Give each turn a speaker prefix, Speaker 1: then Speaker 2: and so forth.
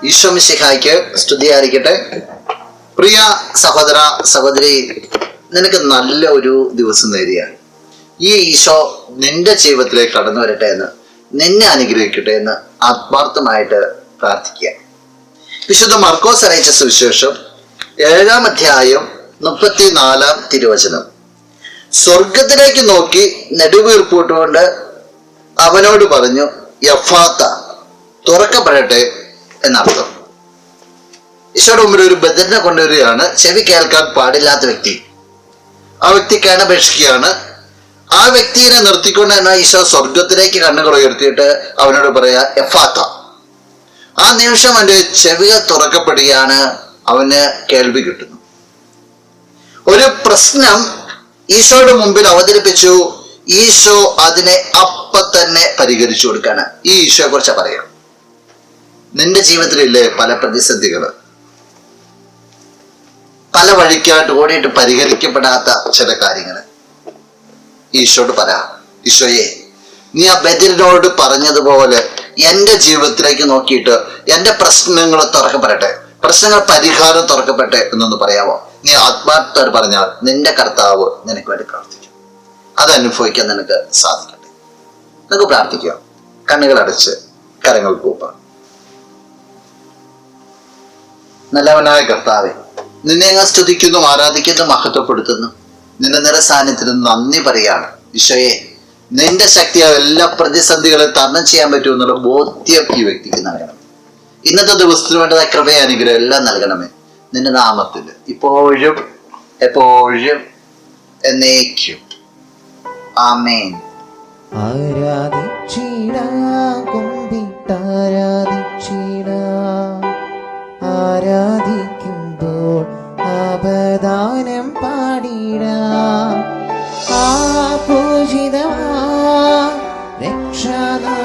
Speaker 1: ഈശോ മിശിഹായ്ക്ക് സ്തുതിയായിരിക്കട്ടെ. പ്രിയ സഹോദര സഹോദരി, നിനക്ക് നല്ല ഒരു ദിവസം നേരിയ ഈ ഈശോ നിന്റെ ജീവിതത്തിലേക്ക് കടന്നു വരട്ടെ എന്ന്, നിന്നെ അനുഗ്രഹിക്കട്ടെ എന്ന് ആത്മാർത്ഥമായിട്ട് പ്രാർത്ഥിക്കുക. വിശുദ്ധ മർക്കോസ് അറിയിച്ച സുവിശേഷം 7-ാം അധ്യായം 34-ാം തിരുവചനം. സ്വർഗത്തിലേക്ക് നോക്കി നെടുവീർപ്പിട്ടുകൊണ്ട് അവനോട് പറഞ്ഞു, യഫാത്ത, തുറക്കപ്പെടട്ടെ എന്നർത്ഥം. ഈശോയുടെ മുമ്പിൽ ഒരു ബദറിനെ കൊണ്ടുവരികയാണ്. ചെവി കേൾക്കാൻ പാടില്ലാത്ത വ്യക്തി. ആ വ്യക്തി കേണപേക്ഷിക്കുകയാണ്. ആ വ്യക്തിയെ നിർത്തിക്കൊണ്ട് തന്നെ ഈശോ സ്വർഗത്തിലേക്ക് കണ്ണുകൾ ഉയർത്തിയിട്ട് അവനോട് പറയാ, യഫാത്ത. ആ നിമിഷം അവന്റെ ചെവികൾ തുറക്കപ്പെടുകയാണ്, അവന് കേൾവി കിട്ടുന്നു. ഒരു പ്രശ്നം ഈശോയുടെ മുമ്പിൽ അവതരിപ്പിച്ചു. ഈശോ അതിനെ അപ്പം തന്നെ പരിഹരിച്ചു കൊടുക്കാണ്. ഈ ഈശോയെ കുറിച്ച് പറയാം. നിന്റെ ജീവിതത്തിലില്ലേ പല പ്രതിസന്ധികൾ, പല വഴിക്കായിട്ട് ഓടിയിട്ട് പരിഹരിക്കപ്പെടാത്ത ചില കാര്യങ്ങൾ. ഈശോയോട് പറ, ഈശോയെ, നീ ആ ബദിരനോട് പറഞ്ഞതുപോലെ എൻ്റെ ജീവിതത്തിലേക്ക് നോക്കിയിട്ട് എൻ്റെ പ്രശ്നങ്ങൾ തുറക്കപ്പെടട്ടെ, പ്രശ്നങ്ങൾ പരിഹാരം തുറക്കപ്പെട്ടെ എന്നൊന്ന് പറയാമോ? നീ ആത്മാർത്ഥത്തോട് പറഞ്ഞാൽ നിന്റെ കർത്താവ് നിനക്ക് വേണ്ടി പ്രാർത്ഥിക്കും. അത് അനുഭവിക്കാൻ നിനക്ക് സാധിക്കട്ടെ. നിനക്ക് പ്രാർത്ഥിക്കാം. കണ്ണുകൾ അടച്ച് കരങ്ങൾ കൂപ്പാം. നല്ലവനായ കർത്താവെ, നിന്നെ ഞാൻ സ്തുതിക്കുന്നു, ആരാധിക്കുന്നു, മഹത്വപ്പെടുത്തുന്നു. നിന്റെ നിറസാന്നിധ്യത്തിന് നന്ദി പറയാണ്. ഈശോയെ, നിന്റെ ശക്തിയായ എല്ലാ പ്രതിസന്ധികളെ തരണം ചെയ്യാൻ പറ്റുമെന്നുള്ള ബോധ്യം ഈ വ്യക്തിക്ക് നൽകണം. ഇന്നത്തെ ദിവസത്തിന് വേണ്ടതായ കൃപയെ അനുഗ്രഹം എല്ലാം നൽകണമേ. നിന്റെ നാമത്തിൽ ഇപ്പോഴും എപ്പോഴും എന്നേക്കും. ആമേൻ.
Speaker 2: ആരാധിക്കുമ്പോൾ അപദാനം പാടിടാം. ആ പൂജിതമാ രക്ഷാനാ